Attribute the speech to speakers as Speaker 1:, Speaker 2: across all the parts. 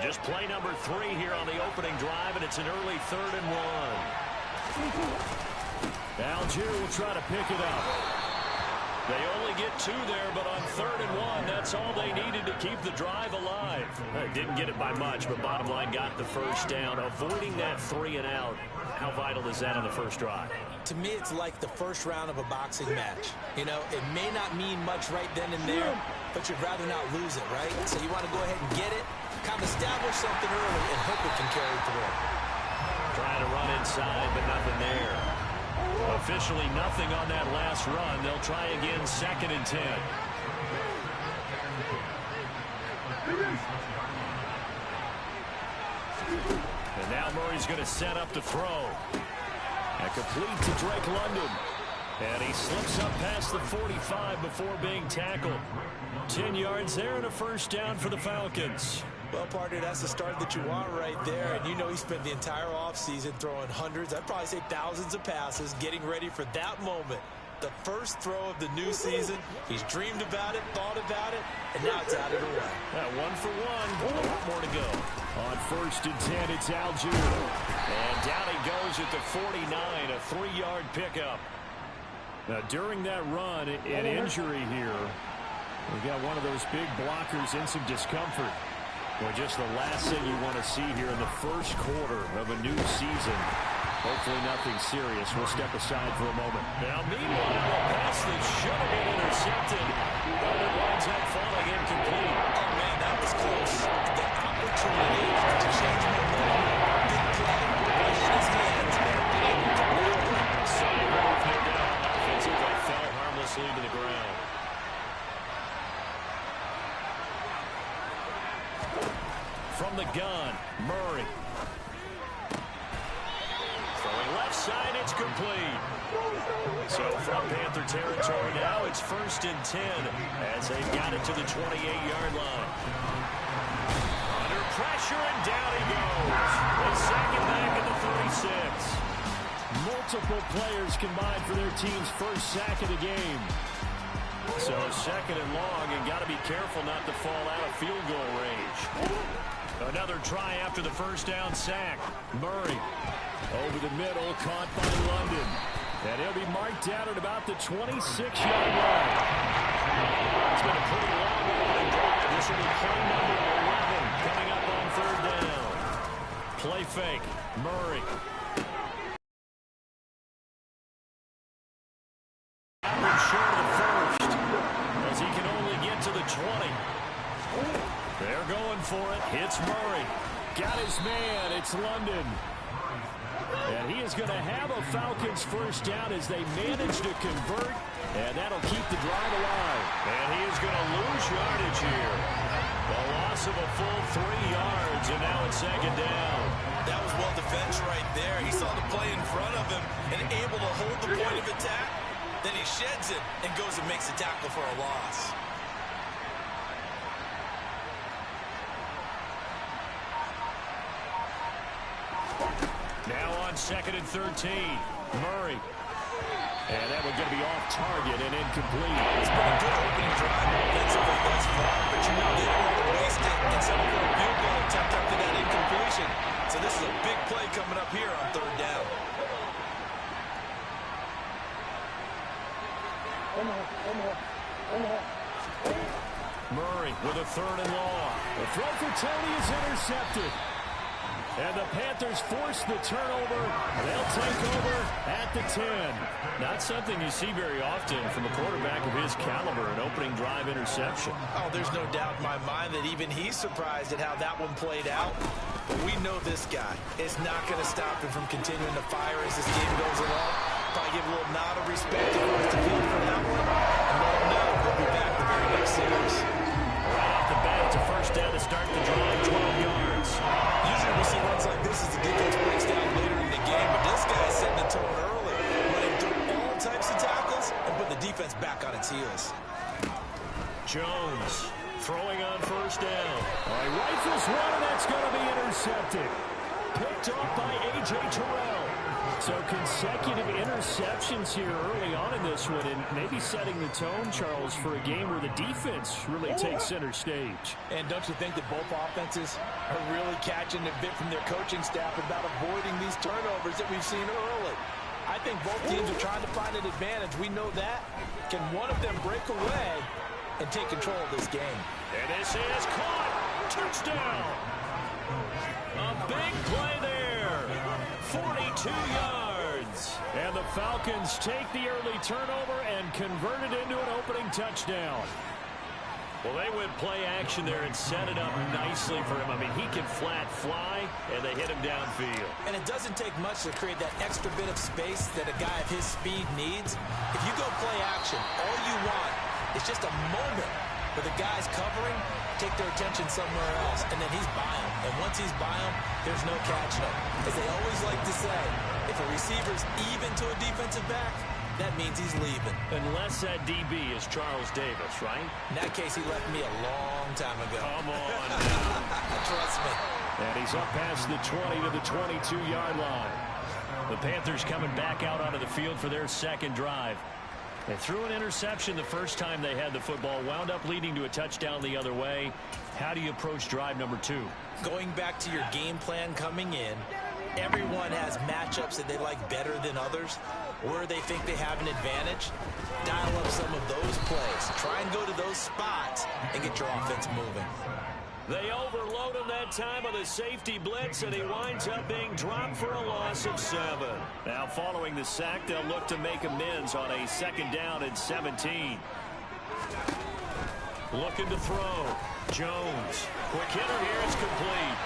Speaker 1: Just play number 3 here on the opening drive, and it's an early 3rd and 1. Algier will try to pick it up. They only get 2 there, but on 3rd and 1, that's all they needed to keep the drive alive. Didn't get it by much, but bottom line got the first down, avoiding that 3 and out. How vital is that on the first drive?
Speaker 2: To me, it's like the first round of a boxing match. You know, it may not mean much right then and there, but you'd rather not lose it, right? So you want to go ahead and get it, kind of establish something early, and hope it can carry through.
Speaker 1: Trying to run inside, but nothing there. Officially nothing on that last run. They'll try again, 2nd and 10. And now Murray's going to set up to throw. And complete to Drake London. And he slips up past the 45 before being tackled. 10 yards there and a first down for the Falcons.
Speaker 2: Well, partner, that's the start that you want right there. And you know he spent the entire offseason throwing hundreds, I'd probably say thousands of passes, getting ready for that moment. The first throw of the new season. He's dreamed about it, thought about it, and now it's out of the way.
Speaker 1: 1 for 1. A lot more to go. On 1st and 10, it's Algier. And down he goes at the 49, a 3-yard pickup. Now, during that run, an injury here. We got one of those big blockers in some discomfort. Well, just the last thing you want to see here in the first quarter of a new season. Hopefully nothing serious. We'll step aside for a moment. Now, meanwhile, a pass that should have been intercepted, but it winds up falling incomplete.
Speaker 2: Oh, man, that was close. The opportunity to change momentum. Big play, right in his hands, and able to nail it.
Speaker 1: So, move no doubt. Offensive play fell harmlessly to the ground. From the gun, Murray. Throwing left side, it's complete. So from Panther territory now, it's 1st and 10 as they've got it to the 28-yard line. Under pressure, and down he goes. They sack him back at the 36. Multiple players combined for their team's first sack of the game. So 2nd and long, and got to be careful not to fall out of field goal range. Another try after the first down sack. Murray over the middle, caught by London. And he'll be marked down at about the 26-yard line. It's been a pretty long opening drive. This will be play number 11 coming up on 3rd down. Play fake. Murray. Short of the first, as he can only get to the 20. They're going for it. It's Murray. Got his man. It's London. And he is going to have a Falcons first down as they manage to convert. And that'll keep the drive alive. And he is going to lose yardage here. The loss of a full 3 yards, and now it's 2nd down.
Speaker 2: That was well defense right there. He saw the play in front of him and able to hold the point of attack. Then he sheds it and goes and makes a tackle for a loss.
Speaker 1: Now on 2nd and 13, Murray. And that one's going to be off target and incomplete.
Speaker 2: It's been a good opening drive offensively thus far, but you know they don't want to waste it and settle for a field goal attempt after that incompletion. So this is a big play coming up here on 3rd down.
Speaker 1: Murray with a 3rd and long. The throw for Tony is intercepted. And the Panthers force the turnover. They'll take over at the 10. Not something you see very often from a quarterback of his caliber, an opening drive interception.
Speaker 2: Oh, there's no doubt in my mind that even he's surprised at how that one played out. But we know this guy is not going to stop him from continuing to fire as this game goes along. Probably give a little nod of respect across the field for that one. And let him know he'll be back the very next series.
Speaker 1: Right off the bat, it's a first down to start the drive, 12 yards.
Speaker 2: Usually we see runs like this as the defense breaks down later in the game, but this guy is setting the tone early, running through all types of tackles and putting the defense back on its heels.
Speaker 1: Jones throwing on first down. All right, rifles one, and that's going to be intercepted. Picked off by A.J. Terrell. So consecutive interceptions here early on in this one, and maybe setting the tone, Charles, for a game where the defense really takes center stage.
Speaker 2: And don't you think that both offenses are really catching a bit from their coaching staff about avoiding these turnovers that we've seen early? I think both teams are trying to find an advantage. We know that. Can one of them break away and take control of this game?
Speaker 1: And this is caught. Touchdown. A big play there. 42 yards. And the Falcons take the early turnover and convert it into an opening touchdown. Well, they went play action there and set it up nicely for him. I mean, he can flat fly, and they hit him downfield.
Speaker 2: And it doesn't take much to create that extra bit of space that a guy of his speed needs. If you go play action, all you want is just a moment where the guy's covering, take their attention somewhere else, and then he's by him. And once he's by him, there's no catching him. As they always like to say, if a receiver's even to a defensive back, that means he's leaving.
Speaker 1: Unless that DB is Charles Davis, right?
Speaker 2: In that case, he left me a long time ago.
Speaker 1: Come on.
Speaker 2: Trust me.
Speaker 1: And he's up past the 20 to the 22-yard line. The Panthers coming back out onto the field for their second drive. They threw an interception the first time they had the football, wound up leading to a touchdown the other way. How do you approach drive number 2?
Speaker 2: Going back to your game plan coming in, everyone has matchups that they like better than others. Where they think they have an advantage, dial up some of those plays. Try and go to those spots and get your offense moving.
Speaker 1: They overload him that time on the safety blitz, and he winds up being dropped for a loss of 7. Now, following the sack, they'll look to make amends on a 2nd down and 17. Looking to throw. Jones. Quick hitter here. It's complete.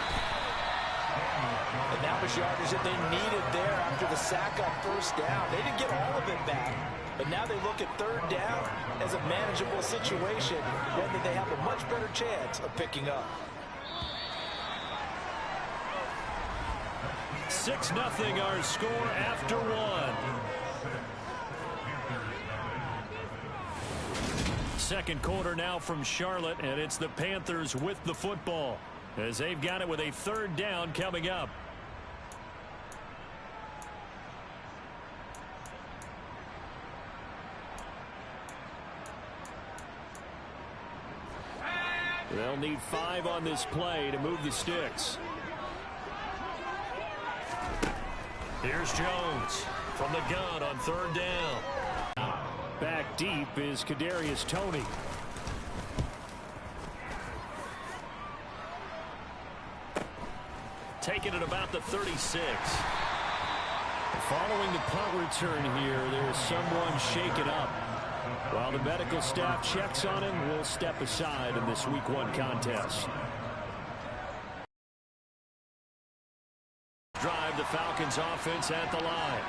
Speaker 2: And that was yardage that they needed there after the sack on 1st down. They didn't get all of it back, but now they look at 3rd down as a manageable situation, one that they have a much better chance of picking up.
Speaker 1: 6-0 our score after 1. Second quarter now from Charlotte, and it's the Panthers with the football as they've got it with a 3rd down coming up. They'll need 5 on this play to move the sticks. Here's Jones from the gun on 3rd down. Back deep is Kadarius Toney. Taking it about the 36. Following the punt return here, there's someone shaken up. While the medical staff checks on him, we'll step aside in this Week 1 contest. Drive the Falcons offense at the line.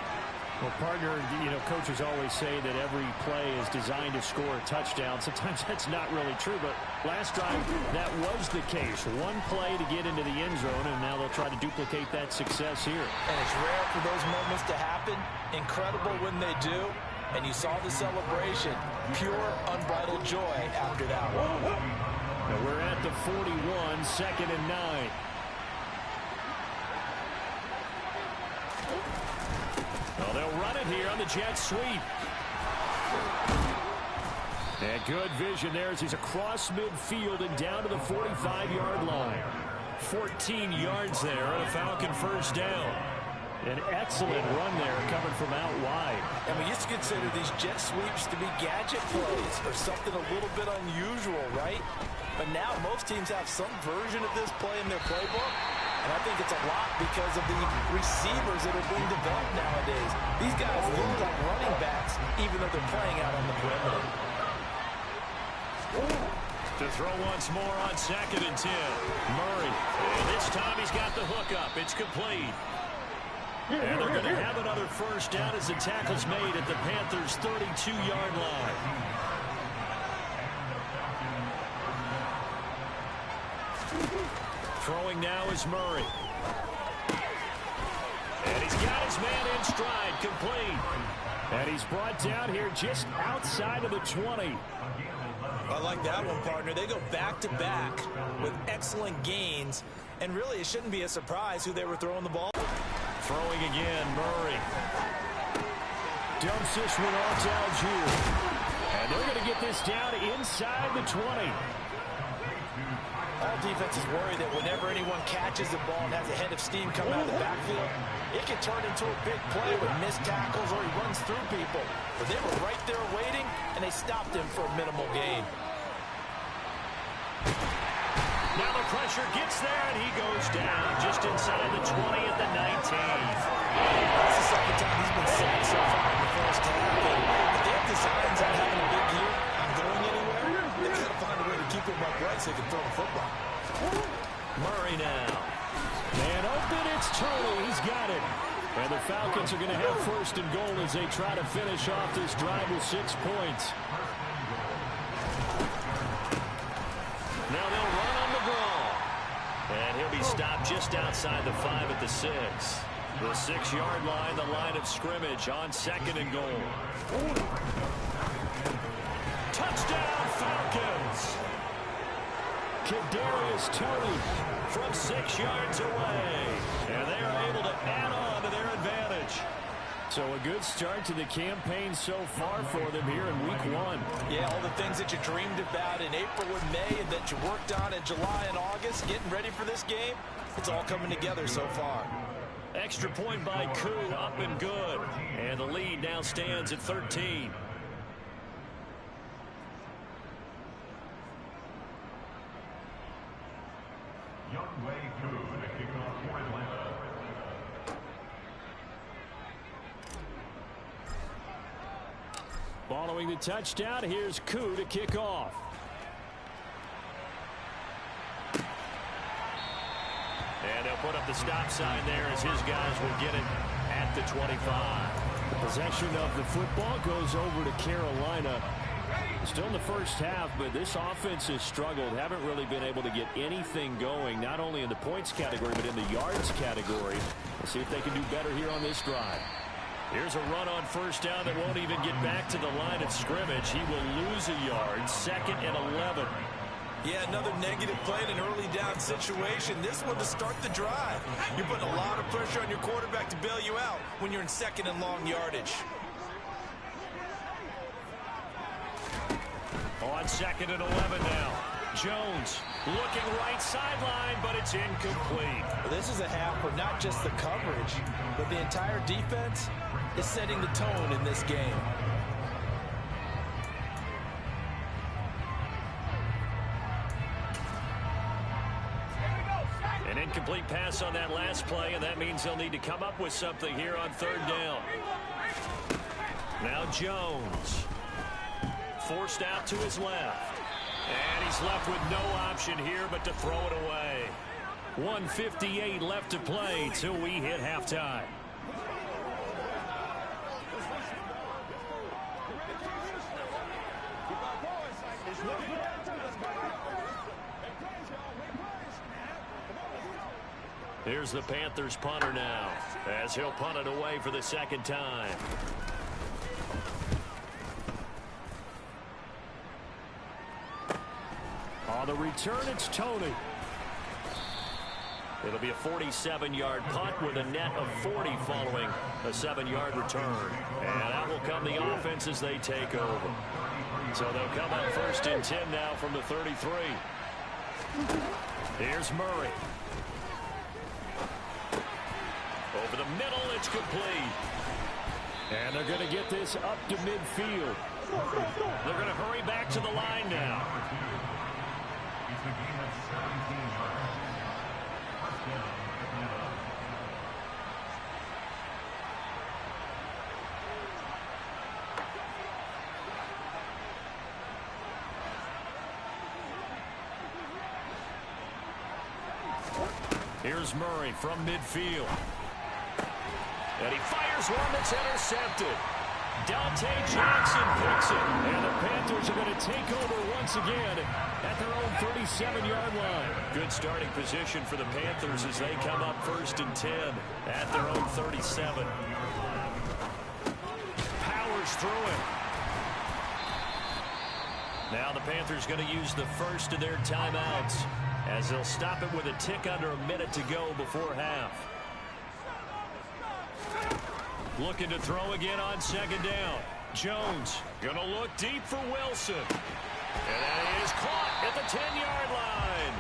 Speaker 1: Well, partner, you know, coaches always say that every play is designed to score a touchdown. Sometimes that's not really true, but last drive, that was the case. One play to get into the end zone, and now they'll try to duplicate that success here.
Speaker 2: And it's rare for those moments to happen. Incredible when they do. And you saw the celebration. Pure, unbridled joy after that one.
Speaker 1: Now we're at the 41, 2nd and 9. Well, they'll run it here on the jet sweep. And good vision there as he's across midfield and down to the 45-yard line. 14 yards there on a Falcon 1st down. An excellent run there coming from out wide.
Speaker 2: And we used to consider these jet sweeps to be gadget plays or something a little bit unusual, right? But now most teams have some version of this play in their playbook. And I think it's a lot because of the receivers that are being developed nowadays. These guys look like running backs even though they're playing out on the perimeter.
Speaker 1: To throw once more on 2nd and 10. Murray. And this time he's got the hook up. It's complete. And they're going to have another 1st down as the tackle's made at the Panthers' 32-yard line. Throwing now is Murray. And he's got his man in stride, complete. And he's brought down here just outside of the 20.
Speaker 2: I like that one, partner. They go back-to-back with excellent gains. And really, it shouldn't be a surprise who they were throwing the ball.
Speaker 1: Throwing again, Murray. Dumps this one off to Algier. And they're going to get this down inside the 20.
Speaker 2: All defenses worry that whenever anyone catches the ball and has a head of steam coming out of the backfield, it can turn into a big play with missed tackles or he runs through people. But they were right there waiting, and they stopped him for a minimal gain.
Speaker 1: Now the pressure gets there, and he goes down just inside the 20 at the 19.
Speaker 2: That's the second time he's been sacked so far in the first half. And if they have designs on having a big year, not going anywhere, they've got to find a way to keep him upright so he can throw the football.
Speaker 1: Murray now. Man open, it's Tony. He's got it. And the Falcons are going to have first and goal as they try to finish off this drive with 6 points. Now they'll run on the ball. And he'll be stopped just outside the 5 at the 6. The 6-yard line, the line of scrimmage on second and goal. Touchdown, Falcons! Kadarius Toney from 6 yards away. And they are able to add on to their advantage. So a good start to the campaign so far for them here in week 1.
Speaker 2: Yeah, all the things that you dreamed about in April and May and that you worked on in July and August, getting ready for this game, it's all coming together so far.
Speaker 1: Extra point by Koo, up and good. And the lead now stands at 13. Following the touchdown, here's Koo to kick off. And they'll put up the stop sign there as his guys will get it at the 25. The possession of the football goes over to Carolina. Still in the first half, but this offense has struggled. Haven't really been able to get anything going, not only in the points category, but in the yards category. We'll see if they can do better here on this drive. Here's a run on first down that won't even get back to the line of scrimmage. He will lose a yard, 2nd and 11.
Speaker 2: Yeah, another negative play in an early down situation. This one to start the drive. You're putting a lot of pressure on your quarterback to bail you out when you're in 2nd and long yardage.
Speaker 1: On 2nd and 11 now. Jones looking right sideline, but it's incomplete.
Speaker 2: Well, this is a half where not just the coverage, but the entire defense is setting the tone in this game.
Speaker 1: An incomplete pass on that last play, and that means they'll need to come up with something here on 3rd down. Now Jones. Forced out to his left. And he's left with no option here but to throw it away. 1:58 left to play till we hit halftime. Here's the Panthers punter now, as he'll punt it away for the 2nd time. On the return, it's Toney. It'll be a 47-yard punt with a net of 40 following a 7-yard return. And out will come the offense as they take over. So they'll come out 1st and 10 now from the 33. Here's Murray. Over the middle, it's complete. And they're going to get this up to midfield. They're going to hurry back to the line now. Here's Murray from midfield. And he fires one that's intercepted. Dante Jackson picks it. And the Panthers are going to take over once again at their own 37-yard line. Good starting position for the Panthers as they come up 1st and 10 at their own 37. Powers through it. Now the Panthers going to use the first of their timeouts as they'll stop it with a tick under a minute to go before half. Looking to throw again on second down. Jones going to look deep for Wilson. And that is caught at the 10-yard line.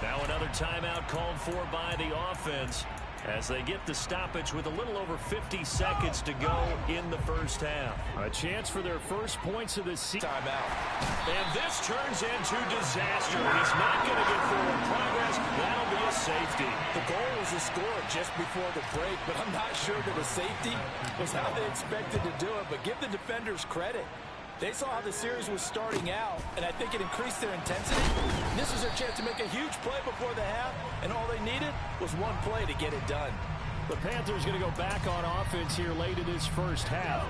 Speaker 1: Now another timeout called for by the offense as they get the stoppage with a little over 50 seconds to go in the first half. A chance for their first points of the season.
Speaker 2: Timeout.
Speaker 1: And this turns into disaster. He's not going to get forward progress. That'll be a safety.
Speaker 2: The goal was to score just before the break, but I'm not sure that a safety was how they expected to do it. But give the defenders credit. They saw how the series was starting out, and I think it increased their intensity. This was their chance to make a huge play before the half, and all they needed was one play to get it done.
Speaker 1: The Panthers going to go back on offense here late in this first half.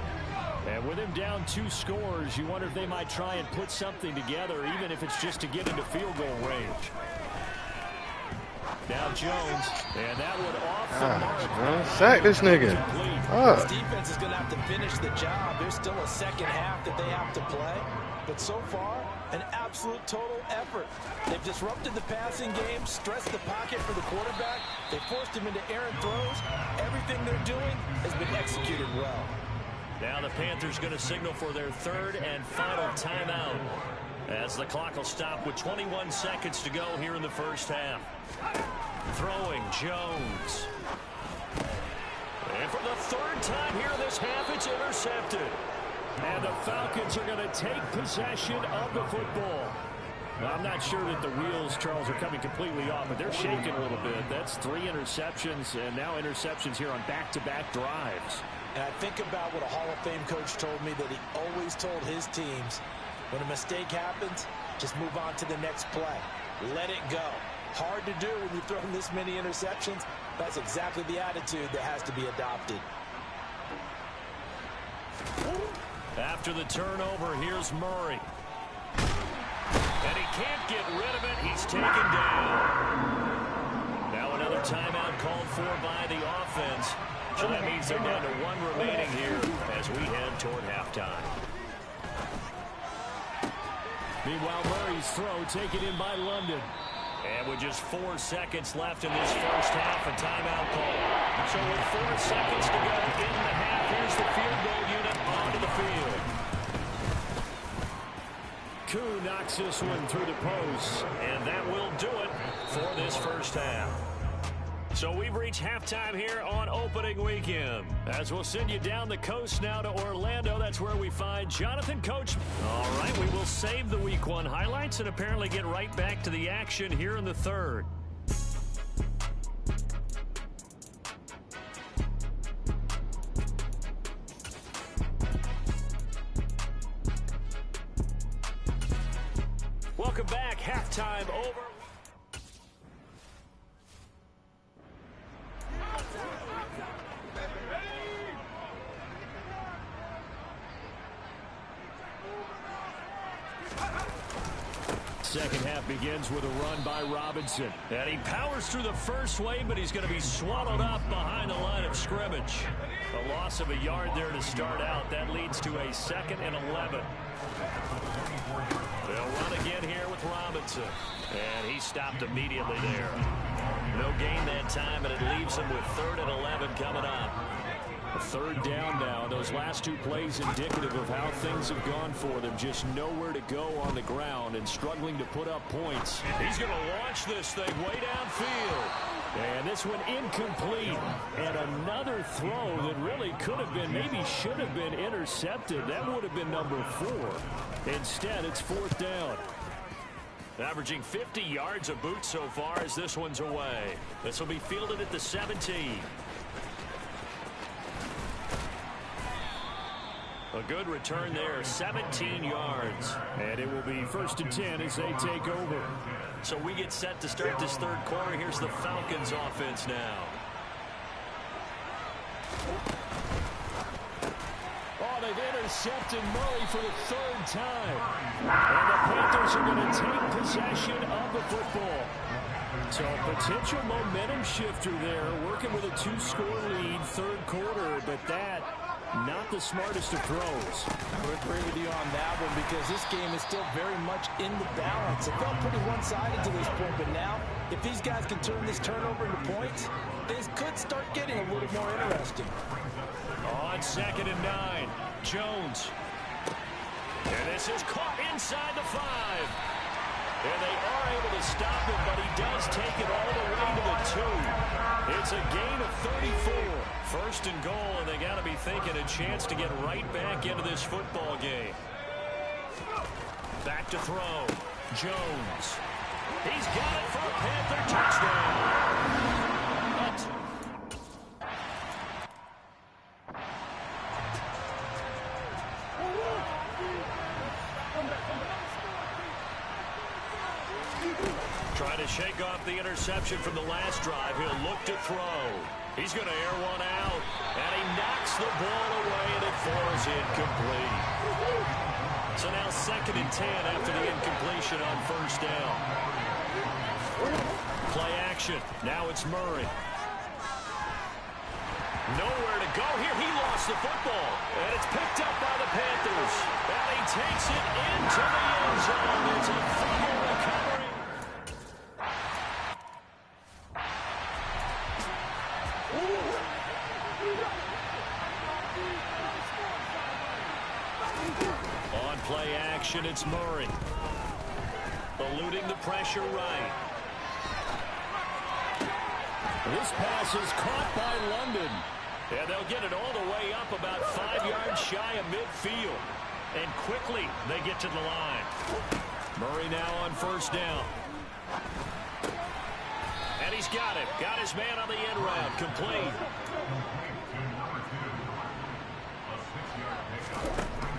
Speaker 1: And with him down 2 scores, you wonder if they might try and put something together, even if it's just to get into field goal range. Now Jones, and that would off the mark.
Speaker 3: Sack this nigga.
Speaker 2: This defense is going to have to finish the job. There's still a second half that they have to play. But so far, an absolute total effort. They've disrupted the passing game, stressed the pocket for the quarterback. They forced him into errant throws. Everything they're doing has been executed well.
Speaker 1: Now the Panthers going to signal for their third and final timeout as the clock will stop with 21 seconds to go here in the first half. Throwing Jones. And for the third time here in this half, it's intercepted. And the Falcons are going to take possession of the football. Well, I'm not sure that the wheels, Charles, are coming completely off, but they're shaking a little bit. That's 3 interceptions, and now interceptions here on back-to-back drives.
Speaker 2: And I think about what a Hall of Fame coach told me, that he always told his teams, when a mistake happens, just move on to the next play. Let it go. Hard to do when you throw this many interceptions. That's exactly the attitude that has to be adopted.
Speaker 1: After the turnover, here's Murray. And he can't get rid of it. He's taken down. Now another timeout called for by the offense. So that means they're down to 1 remaining here as we head toward halftime. Meanwhile, Murray's throw taken in by London. And with just 4 seconds left in this first half, a timeout call. So with 4 seconds to go in the half, here's the field goal unit onto the field. Koo knocks this one through the post, and that will do it for this first half. So we've reached halftime here on opening weekend. As we'll send you down the coast now to Orlando. That's where we find Jonathan Coachman. All right, we will save the Week 1 highlights and apparently get right back to the action here in the third. Welcome back. Halftime over. Second half begins with a run by Robinson. And he powers through the first wave, but he's going to be swallowed up behind the line of scrimmage. A loss of a yard there to start out. That leads to a 2nd and 11. They'll run again here with Robinson. And he stopped immediately there. No gain that time, and it leaves him with 3rd and 11 coming up. A 3rd down now. Those last 2 plays indicative of how things have gone for them. Just nowhere to go on the ground and struggling to put up points. He's going to launch this thing way downfield. And this one incomplete. And another throw that really could have been, maybe should have been intercepted. That would have been number 4. Instead, it's 4th down. Averaging 50 yards a boot so far as this one's away. This will be fielded at the 17. A good return there, 17 yards. And it will be 1st and 10 as they take over. So we get set to start this third quarter. Here's the Falcons offense now. Oh, they've intercepted Murray for the 3rd time. And the Panthers are going to take possession of the football. So a potential momentum shifter there, working with a 2-score lead, 3rd quarter, but that not the smartest of throws.
Speaker 2: I would agree with you on that one because this game is still very much in the balance. It felt pretty one-sided to this point, but now If these guys can turn this turnover into points, things could start getting a little more interesting.
Speaker 1: On 2nd and 9, Jones. And this is caught inside the 5. And they are able to stop him, but he does take it all the way to the 2. It's a gain of 34. 1st and goal, and they got to be thinking a chance to get right back into this football game. Back to throw. Jones. He's got it for a Panther touchdown. Trying to shake off the interception from the last drive. He'll look to throw. He's going to air one out. And he knocks the ball away, and it falls incomplete. So now 2nd and 10 after the incompletion on 1st down. Play action. Now it's Murray. Nowhere to go here. He lost the football. And it's picked up by the Panthers. And he takes it into the end zone. It's a fumble recovery. On play action, it's Murray. Eluding the pressure right. This pass is caught by London. And they'll get it all the way up about 5 yards shy of midfield. And quickly they get to the line. Murray now on 1st down. And he's got it. Got his man on the end route. Complete.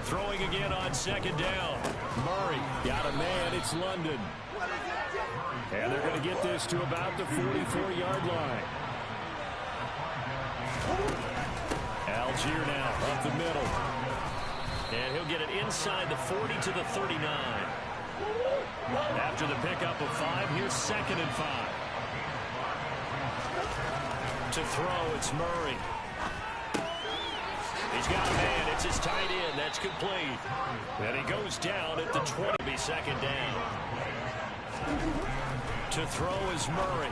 Speaker 1: Throwing again on 2nd down. Murray got a man. It's London. And they're going to get this to about the 44-yard line. Algier now up the middle. And he'll get it inside the 40 to the 39. After the pickup of 5, here's 2nd and 5. To throw, it's Murray. He's got a man. It's his tight end. That's complete. And he goes down at the 20. Be 2nd down. To throw is Murray.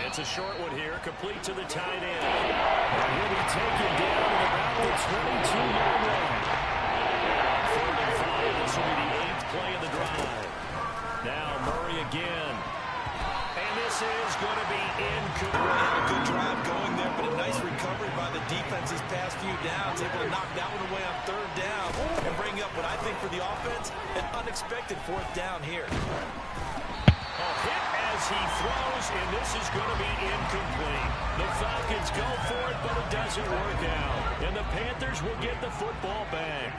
Speaker 1: It's a short one here. Complete to the tight end. And he'll be taken down at about the 22-yard line. 3rd and 5. This will be the 8th play of the drive. Now Murray again. And this is going to be incomplete.
Speaker 2: A good drive going there, but a nice recovery by the defense these past few downs. Able to knock that one away on 3rd down and bring up what I think for the offense, an unexpected 4th down here.
Speaker 1: A hit as he throws, and this is going to be incomplete. The Falcons go for it, but it doesn't work out. And the Panthers will get the football back.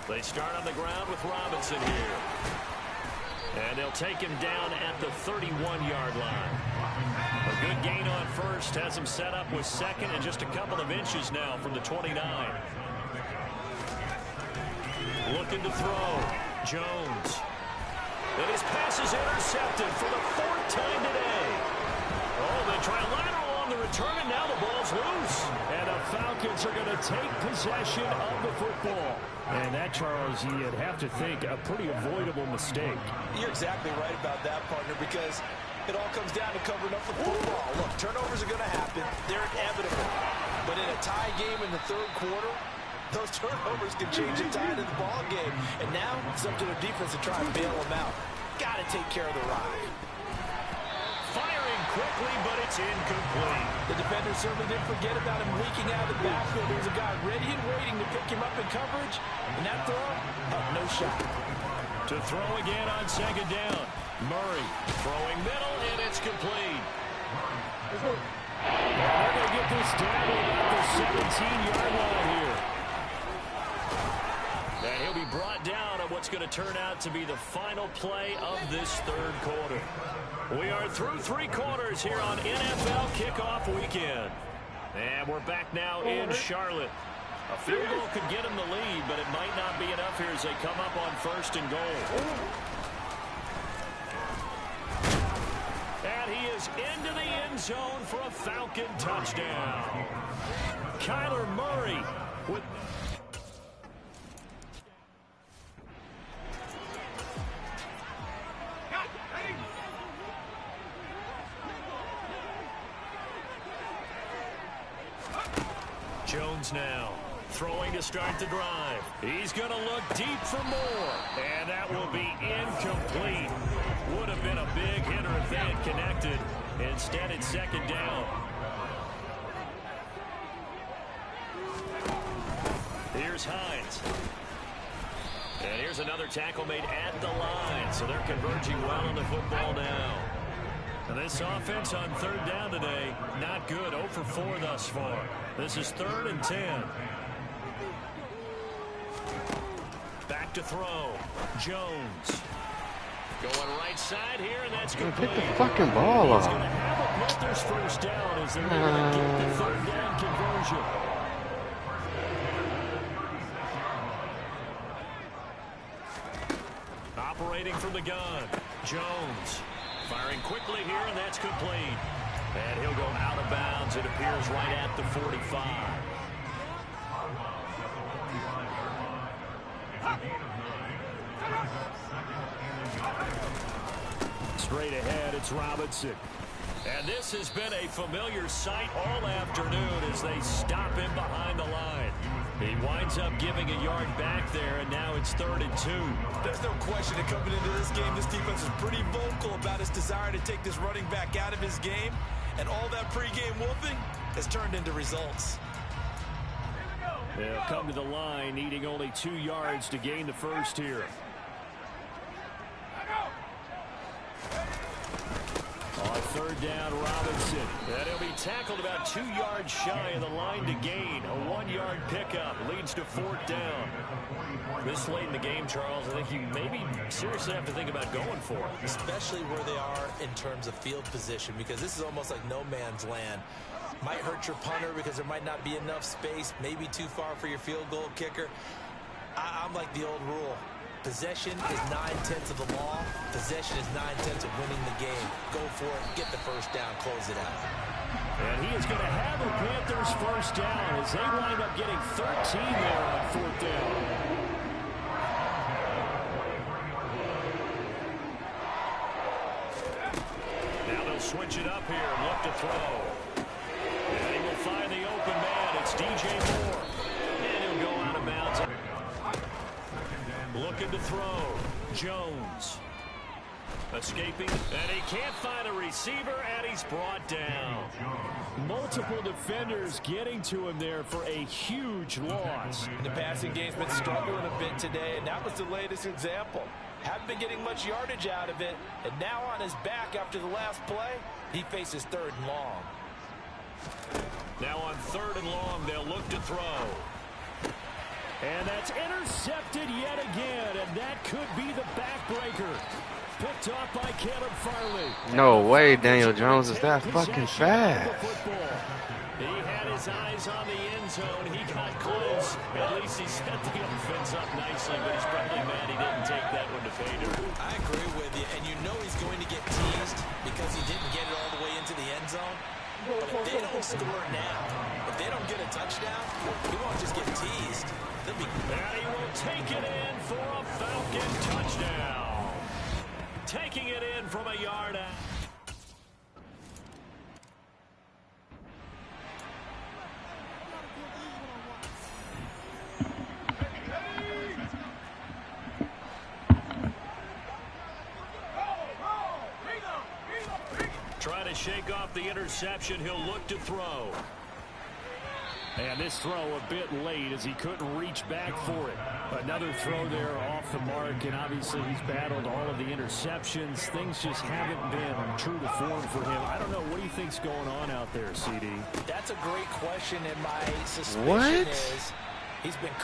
Speaker 1: They start on the ground with Robinson here. And they'll take him down at the 31-yard line. A good gain on 1st. Has him set up with 2nd and just a couple of inches now from the 29. Looking to throw. Jones. And his pass is intercepted for the 4th time today. Oh, they try lateral on the return, and now the ball's loose. And the Falcons are going to take possession of the football. And that, Charles, you'd have to think a pretty avoidable mistake.
Speaker 2: You're exactly right about that, partner, because it all comes down to covering up the football. Look, turnovers are going to happen. They're inevitable. But in a tie game in the 3rd quarter, those turnovers can change the tide of the ball game. And now it's up to the defense to try and bail them out. Got to take care of the ride.
Speaker 1: Firing quickly, but it's incomplete.
Speaker 2: The defender certainly didn't forget about him leaking out of the backfield. There's a guy ready and waiting to pick him up in coverage. And that throw, no shot.
Speaker 1: To throw again on 2nd down. Murray throwing middle, and it's complete. And they're going to get this down to about the 17-yard line here. And he'll be brought down on what's going to turn out to be the final play of this 3rd quarter. We are through 3 quarters here on NFL Kickoff Weekend. And we're back now in Charlotte. A field goal could get him the lead, but it might not be enough here as they come up on 1st and goal. And he is into the end zone for a Falcon touchdown. Kyler Murray with... Jones now. Throwing to start the drive. He's going to look deep for more. And that will be incomplete. Would have been a big hitter if they had connected. Instead, it's second down. Here's Hines. And here's another tackle made at the line. So they're converging well on the football now. And this offense on third down today, not good. 0 for 4 thus far. This is 3rd and 10. Back to throw. Jones. Going right side here, and that's good.
Speaker 3: Pick the fucking ball up.
Speaker 1: He's going to have a Panthers first down as they're going to get the third down conversion. Operating from the gun. Jones. Firing quickly here, and that's complete. And he'll go out of bounds. It appears right at the 45. Straight ahead, it's Robinson. And this has been a familiar sight all afternoon as they stop him behind the line. He winds up giving a yard back there, and now it's 3rd and 2.
Speaker 2: There's no question that coming into this game, this defense is pretty vocal about its desire to take this running back out of his game. And all that pregame wolfing has turned into results.
Speaker 1: They'll come to the line, needing only 2 yards to gain the first here. On 3rd down, Robinson. And he'll be tackled about 2 yards shy of the line to gain. A 1-yard pickup leads to 4th down. This late in the game, Charles, I think you maybe seriously have to think about going for it.
Speaker 2: Especially where they are in terms of field position, because this is almost like no man's land. Might hurt your punter because there might not be enough space, maybe too far for your field goal kicker. I'm like the old rule. Possession is 9/10 of the law. Possession is 9/10 of winning the game. Go for it, get the first down, close it out.
Speaker 1: And he is going to have the Panthers first down as they wind up getting 13 there on 4th down. Now they'll switch it up here and look to throw. And he will find the open man. It's DJ Moore. And he'll go out of bounds. Looking to throw. Jones. Escaping. And he can't find a receiver, and he's brought down. Multiple defenders getting to him there for a huge loss.
Speaker 2: The passing game's been struggling a bit today, and that was the latest example. Haven't been getting much yardage out of it, and now on his back after the last play, he faces 3rd and long.
Speaker 1: Now on 3rd and long, they'll look to throw. And that's intercepted yet again, and that could be the backbreaker. Picked off by Caleb Farley.
Speaker 3: No way Daniel Jones is that fucking fast.
Speaker 1: He had his eyes on the end zone. He got close. At least he set the offense up nicely, but he's probably mad he didn't take that one to pay dirt.
Speaker 2: I agree with you, and you know he's going to get teased because he didn't get it all the way into the end zone. But if they don't score now, if they don't get a touchdown, he won't just get teased. They'll be...
Speaker 1: And he will take it in for a Falcon touchdown. Taking it in from a yard out. Trying to shake off the interception. He'll look to throw. And this throw a bit late as he couldn't reach back for it. Another throw there off the mark, and obviously he's battled all of the interceptions. Things just haven't been true to form for him. I don't know. What do you think's going on out there, CD?
Speaker 2: That's a great question, and my suspicion is he's been